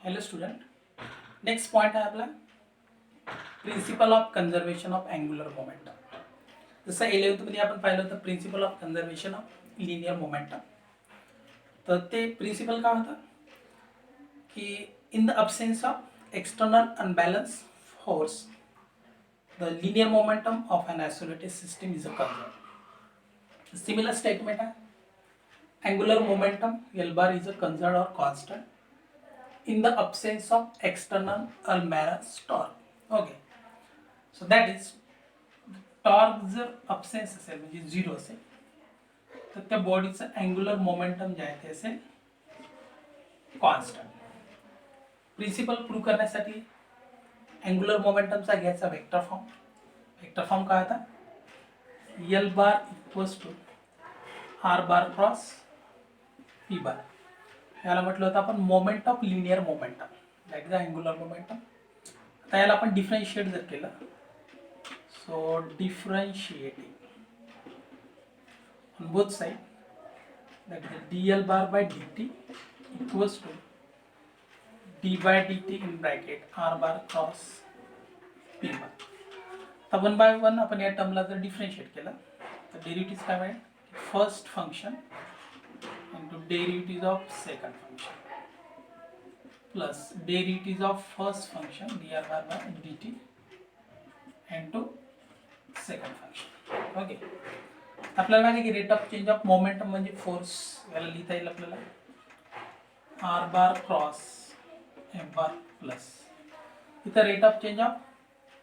Hello student, next point आहे आपला principle of conservation of angular momentum. जसं 11th आपण पाहिलं होतं principle of conservation of linear momentum. तर ते प्रिन्सिपल काय होतं की in the absence of external unbalanced force the linear momentum of an isolated system is a conserved. Similar statement आहे. Angular momentum L bar is a conserved or constant in the absence of external unbalanced torque. Okay, so that is torque जर absence असेल म्हणजे zero असेल तर त्या बॉडीचं angular momentum जे आहे ते असेल कॉन्स्टंट. प्रिन्सिपल प्रूव्ह करण्यासाठी अँग्युलर मोमेंटमचा घ्यायचा वेक्टर फॉर्म. वेक्टर फॉर्म काय होता? L bar equals to R bar cross P bar. याला म्हटलं होतं आपण moment of linear momentum, that is angular momentum. आता याला आपण डिफरन्शिएट जर केलं, so differentiating on both sides, that is dl bar by dt equals to d by dt in bracket r bar cross p bar. आता 1 by 1 आपण या टर्मला जर differentiate केलं तर डेरिव्हेटिव्ह काय मिळेल? First function into derivative of second function plus derivative of first function dr bar by dt into second function. Okay, आपल्याला माहिती की rate of change of momentum म्हणजे फोर्स. याला लिहिता येईल आपल्याला r bar cross m bar plus इथं rate of change of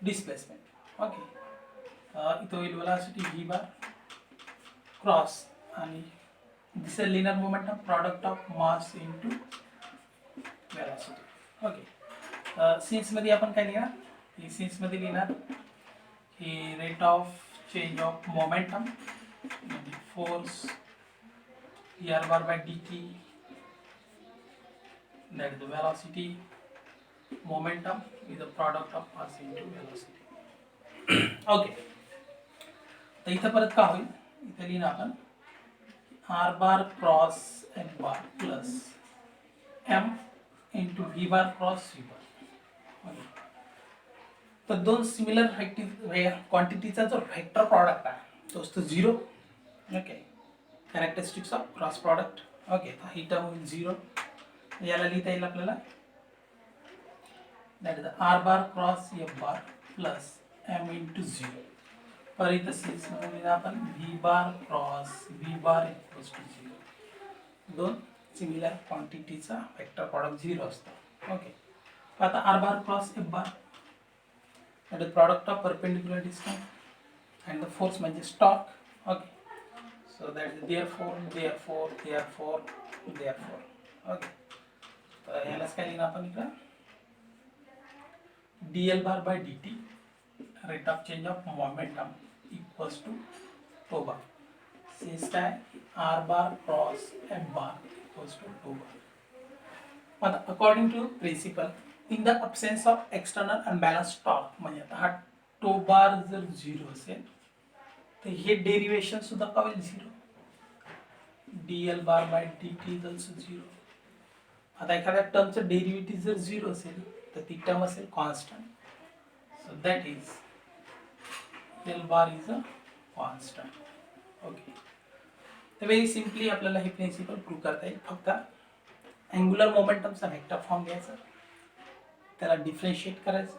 displacement. Okay, इथं होईल वेलोसिटी व्ही बार क्रॉस आणि this is linear momentum product of mass into velocity. Okay, सिन्समध्ये आपण काय लिहिणार? सिन्समध्ये लिहिणार की rate of change of momentum force r bar by dt, that is the velocity. Momentum is the product of mass into velocity. Okay, तर इथं परत का होईल? इथं लिहिणार आपण r bar cross m bar plus m into v bar cross v bar. Okay, तर दोन सिमिलर क्वांटिटीचा जो व्हेक्टर प्रॉडक्ट आहे तो असतो zero. Okay, characteristics of cross product. Okay, तर ही टर्म होईल झिरो. याला लिहिता येईल आपल्याला that is r bar cross f bar plus m into zero. पर इथं सिरीजमध्ये लिहिणार आपण v bar cross v bar equals to zero. दोन सिमिलर क्वांटिटीचा व्हेक्टर प्रॉडक्ट झिरो असतो. ओके, आता r bar cross f bar that is product of perpendicular distance and the force म्हणजे torque. Okay, so that is therefore. Okay, तर यालाच काय लिहिणार आपण इकडं dl bar by dt rate of change of momentum equals to toe bar since काय r bar cross m bar equals to टो बार. आता according to principle in the absence of external unbalance torque म्हणजे आता हा टो बार जर zero असेल तर हे derivation सुद्धा काय होईल? Zero. dl bar by dt is also zero. आता एखाद्या टर्मचं डेरिव्हेटिव्ह जर झिरो असेल तर ती टर्म असेल constant. So that is l bar is a constant. Okay, तर व्हेरी सिम्पली आपल्याला हे प्रिन्सिपल प्रूव्ह करता येईल. फक्त अँग्युलर मोमेंटमचा व्हेक्टर फॉर्म घ्यायचा, त्याला डिफरेंशिएट करायचं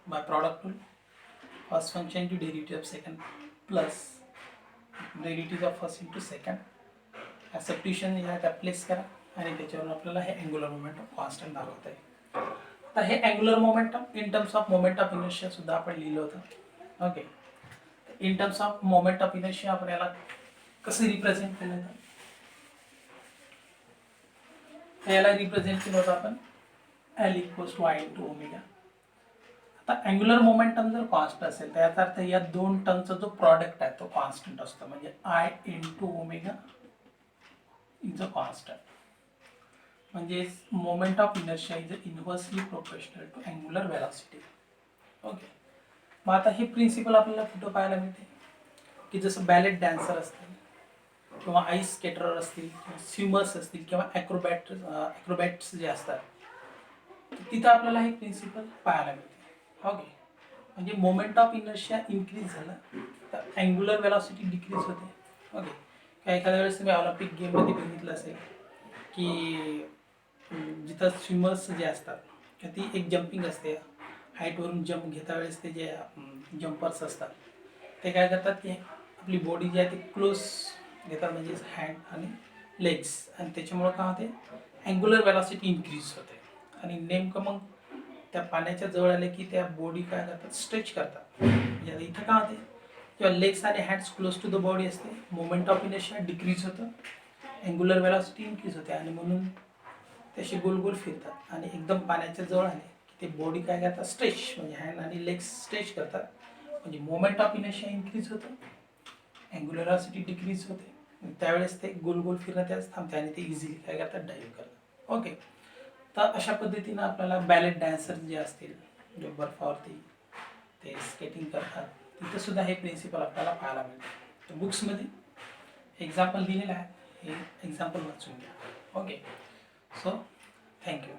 bye product rule. First function into derivative of second plus derivative of first into second. या सबस्टिट्यूशन या त्या प्लेस करा आणि त्याच्यावरून आपल्याला हे अँग्युलर मोमेंटम कॉन्स्टंट दाखवता येईल. आता हे angular momentum in terms of moment of inertia सुद्धा आपण लिहिलं होतं. Okay, in terms of moment of inertia आपण याला कसं रिप्रेझेंट केलं होतं? याला रिप्रेझेंट केलं होतं आपण L equals to I into omega. आता अँग्युलर मोमेंटम जर कॉन्स्टंट असेल तर याचा अर्थ या दोन टर्मचा जो प्रॉडक्ट आहे तो कॉन्स्टंट असतो, म्हणजे I into omega is a constant. म्हणजे moment of inertia is inversely proportional to angular velocity. Okay, मग आता हे प्रिन्सिपल आपल्याला कुठं पाहायला मिळते की जसं बॅलेट डान्सर असतील किंवा आईस स्केटरर असतील किंवा स्विमर्स असतील किंवा ॲक्रोबॅट्स जे असतात तिथं आपल्याला हे प्रिन्सिपल पाहायला मिळते. ओके, म्हणजे मोमेंट ऑफ इनर्शिया इन्क्रीज झालं तर अँग्युलर वेलॉसिटी डिक्रीज होते. ओके, काय एखाद्या वेळेस तुम्ही ऑलिम्पिक गेममध्ये बघितलं असेल की जिथं स्विमर्स जे असतात तर ती एक जम्पिंग असते, हाईटवरून जम्प घेता वेळेस ते जे जम्पर्स असतात ते काय करतात की आपली बॉडी जी आहे ती क्लोज घेतात, म्हणजे हँड आणि लेग्स, आणि त्याच्यामुळं काय होते अँग्युलर वेलॉसिटी इन्क्रीज होते. आणि नेमकं मग त्या पाण्याच्या जवळ आले की त्या बॉडी काय करतात स्ट्रेच करतात. म्हणजे इथं काय होते किंवा लेग्स आणि hands close to the body असते, मोमेंट ऑफ इनर्शिया डिक्रीज होतं, अँग्युलर वेलॉसिटी इन्क्रीज होते आणि म्हणून त्याशी गोल गोल फिरतात. आणि एकदम पाण्याच्या जवळ आले की ते बॉडी काय करतात स्ट्रेच, म्हणजे हँड आणि लेग्स स्ट्रेच करतात, म्हणजे मोमेंट ऑफ इनर्शिया इन्क्रीज होतं, अँग्युलर वेलॉसिटी डिक्रीज होते. त्यावेळेस ते गोल गोल फिरणं त्याच थांबते आणि ते इझिली काय करतात डाईव्ह करतात. ओके, तर अशा पद्धतीनं आपल्याला बॅलेट डान्सर जे असतील जे बर्फावरती ते स्केटिंग करतात तिथं सुद्धा हे प्रिन्सिपल आपल्याला पाहायला मिळतं. तर बुक्समध्ये एक्झाम्पल दिलेलं आहे, हे एक्झाम्पल वाचून घ्या. Okay, so thank you.